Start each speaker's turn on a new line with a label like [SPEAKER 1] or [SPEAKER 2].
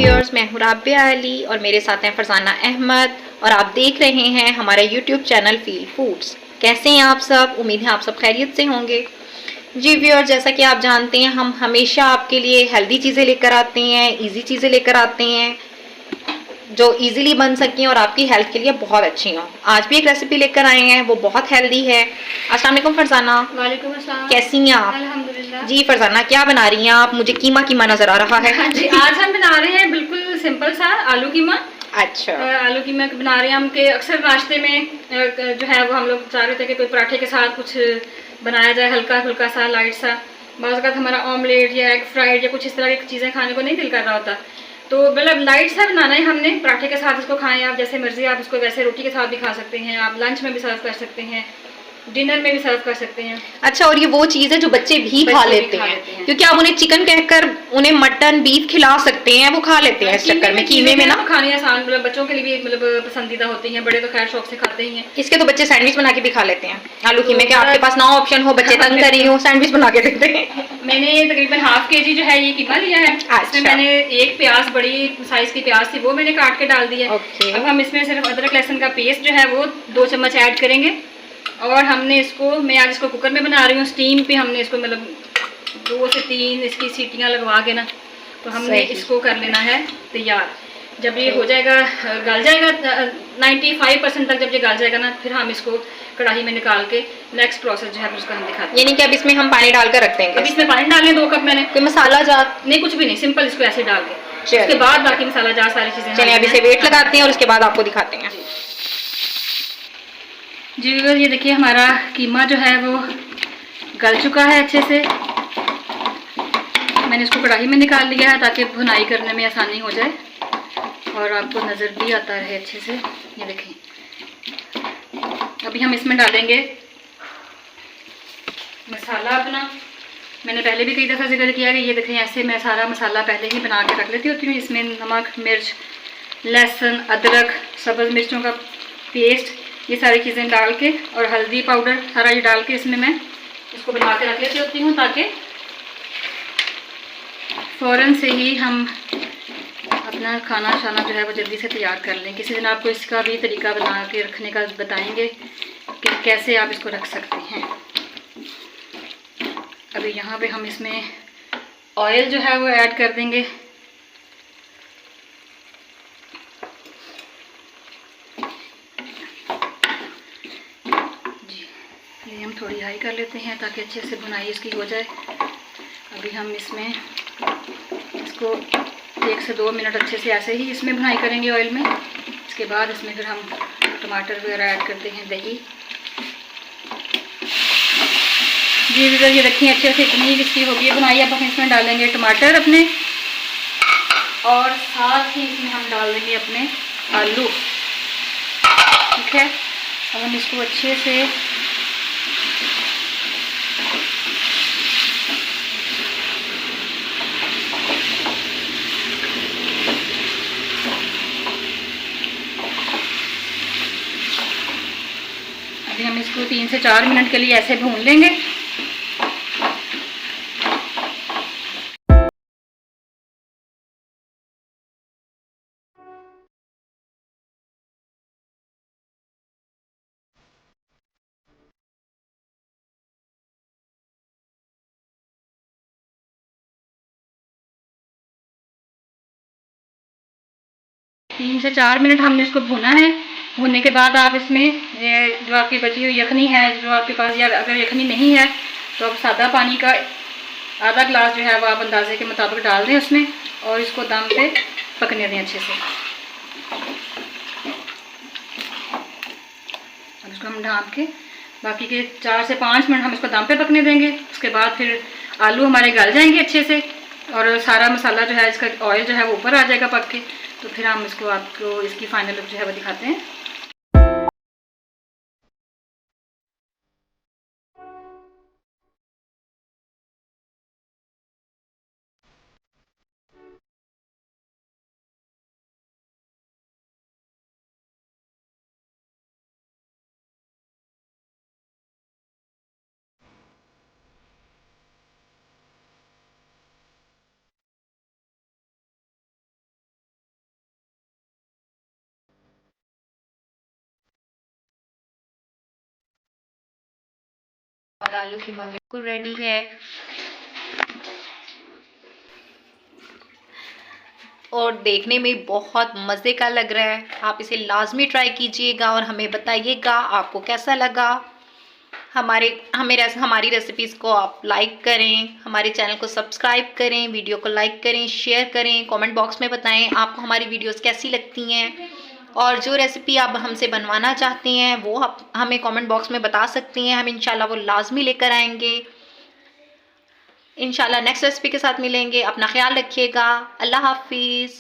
[SPEAKER 1] Viewers, मैं हूँ राबिया अली और मेरे साथ हैं फरजाना अहमद और आप देख रहे हैं हमारा यूट्यूब चैनल फील फूड्स। कैसे हैं आप सब? उम्मीद है आप सब खैरियत से होंगे। जी व्यूअर्स, जैसा कि आप जानते हैं हम हमेशा आपके लिए हेल्दी चीज़ें लेकर आते हैं, इजी चीज़ें लेकर आते हैं जो इजीली बन सकें और आपकी हेल्थ के लिए बहुत अच्छी हों। आज भी एक रेसिपी लेकर आए हैं, वो बहुत हेल्दी है। अस्सलाम वालेकुम फरजाना।
[SPEAKER 2] वालेकुम अस्सलाम।
[SPEAKER 1] कैसी हैं आप?
[SPEAKER 2] अल्हम्दुलिल्लाह।
[SPEAKER 1] जी फरजाना, क्या बना रही हैं आप? मुझे कीमा कीमा नजर आ रहा है।
[SPEAKER 2] हाँ जी, आज हम बना रहे हैं बिल्कुल सिंपल सा आलू कीमा।
[SPEAKER 1] अच्छा।
[SPEAKER 2] आलू कीमा बना रहे हैं हम के अक्सर नाश्ते में जो है वो हम लोग चाह रहे थे कि कोई पराठे के साथ कुछ बनाया जाए, हल्का फुल्का सा लाइट सा। बाज़ औक़ात हमारा ऑमलेट या एग फ्राइड या कुछ इस तरह की चीज़ें खाने को नहीं दिल कर रहा होता, तो मतलब लाइट सा बनाना है हमने। पराठे के साथ इसको खाएं आप जैसे मर्जी, आप इसको वैसे रोटी के साथ भी खा सकते हैं, आप लंच में भी सर्व कर सकते हैं, डिनर में भी सर्व कर सकते हैं।
[SPEAKER 1] अच्छा, और ये वो चीज़ है जो बच्चे भी खा लेते हैं, क्योंकि आप उन्हें चिकन कहकर उन्हें मटन बीफ खिला सकते हैं, वो खा लेते हैं इस चक्कर में। कीमे में ना
[SPEAKER 2] खाने आसान, मतलब बच्चों के लिए भी मतलब पसंदीदा होती हैं, बड़े तो खैर शौक से खाते ही हैं।
[SPEAKER 1] इसके तो बच्चे सैंडविच बना के भी खा लेते हैं। आलू कीमे के आपके पास ना ऑप्शन हो, बच्चे तंग कर रही हो, सैंडविच बना के देते हैं।
[SPEAKER 2] मैंने तकरीबन हाफ केजी जो है ये कीमा लिया है। इसमें मैंने एक प्याज, बड़ी साइज की प्याज थी, वो मैंने काट के डाल दी है। अब हम इसमें सिर्फ अदरक लहसुन का पेस्ट जो है वो 2 चम्मच ऐड करेंगे और हमने इसको, मैं आज इसको कुकर में बना रही हूँ, स्टीम पे हमने इसको मतलब 2 से 3 इसकी सीटियाँ लगवा के ना, तो हमने इसको कर लेना है तैयार। जब ये हो जाएगा, गल जाएगा 95% तक, जब ये गल जाएगा ना, फिर हम इसको कढ़ाई में निकाल के नेक्स्ट प्रोसेस जो है उसका हम दिखाते हैं।
[SPEAKER 1] यानी कि अब इसमें हम पानी डालकर रख देंगे।
[SPEAKER 2] अब इसमें पानी डालें 2 कप मैंने।
[SPEAKER 1] कोई मसाला जात
[SPEAKER 2] नहीं, कुछ भी नहीं, सिंपल इसको ऐसे डाल के उसके बाद बाकी मसाला जार सारी चीज़ें।
[SPEAKER 1] चलिए अब इसे वेट लगाते हैं और उसके बाद आपको दिखाते हैं।
[SPEAKER 2] जी ये देखिए हमारा कीमा जो है वो गल चुका है अच्छे से। मैंने इसको कढ़ाई में निकाल लिया है ताकि भुनाई करने में आसानी हो जाए और आपको नज़र भी आता है अच्छे से। ये देखें, अभी हम इसमें डालेंगे मसाला अपना। मैंने पहले भी कई दफ़ा जिक्र किया कि ये देखें ऐसे मैं सारा मसाला पहले ही बना के रख लेती होती हूँ। इसमें नमक, मिर्च, लहसुन, अदरक, सब्ज़ मिर्चों का पेस्ट, ये सारी चीज़ें डाल के और हल्दी पाउडर सारा ये डाल के इसमें मैं इसको बना के रख लेती होती हूँ ताकि फ़ौरन से ही हम अपना खाना शाना जो है वो जल्दी से तैयार कर लें। किसी दिन आपको इसका भी तरीका बना के रखने का बताएंगे कि कैसे आप इसको रख सकते हैं। अभी यहाँ पे हम इसमें ऑयल जो है वो ऐड कर देंगे। ये हम थोड़ी हाई कर लेते हैं ताकि अच्छे से भुनाई इसकी हो जाए। अभी हम इसमें इसको 1 से 2 मिनट अच्छे से ऐसे ही इसमें भुनाई करेंगे ऑयल में। इसके बाद इसमें फिर हम टमाटर वगैरह ऐड करते हैं, दही। जी इधर ये रखिए अच्छे से इतनी इसकी होगी भुनाई। अब हम इसमें डालेंगे टमाटर अपने और साथ ही इसमें हम डाल देंगे अपने आलू। ठीक है, अब हम इसको अच्छे से हम इसको 3 से 4 मिनट के लिए ऐसे भून लेंगे। तीन से 4 मिनट हमने इसको भुना है। भुनने के बाद आप इसमें जो आपकी बची हुई यखनी है, जो आपके पास, या अगर यखनी नहीं है तो आप सादा पानी का आधा गिलास जो है वो आप अंदाजे के मुताबिक डाल दें उसमें और इसको दम पे पकने दें अच्छे से। अब इसको हम ढाँप के बाकी के 4 से 5 मिनट हम इसको दम पे पकने देंगे। उसके बाद फिर आलू हमारे गल जाएंगे अच्छे से और सारा मसाला जो है इसका ऑयल जो है वो ऊपर आ जाएगा पक के। तो फिर हम इसको आपको इसकी फाइनल लुक जो है वो दिखाते हैं।
[SPEAKER 1] और आलू कीमा बिल्कुल रेडी है। और देखने में बहुत मज़े का लग रहा है। आप इसे लाजमी ट्राई कीजिएगा और हमें बताइएगा आपको कैसा लगा। हमारी रेसिपीज़ को आप लाइक करें, हमारे चैनल को सब्सक्राइब करें, वीडियो को लाइक करें, शेयर करें, कमेंट बॉक्स में बताएं आपको हमारी वीडियोस कैसी लगती हैं। और जो रेसिपी आप हमसे बनवाना चाहती हैं वो आप हमें कमेंट बॉक्स में बता सकती हैं। हम इंशाल्लाह वो लाजमी लेकर आएंगे। इंशाल्लाह नेक्स्ट रेसिपी के साथ मिलेंगे। अपना ख्याल रखिएगा। अल्लाह हाफिज़।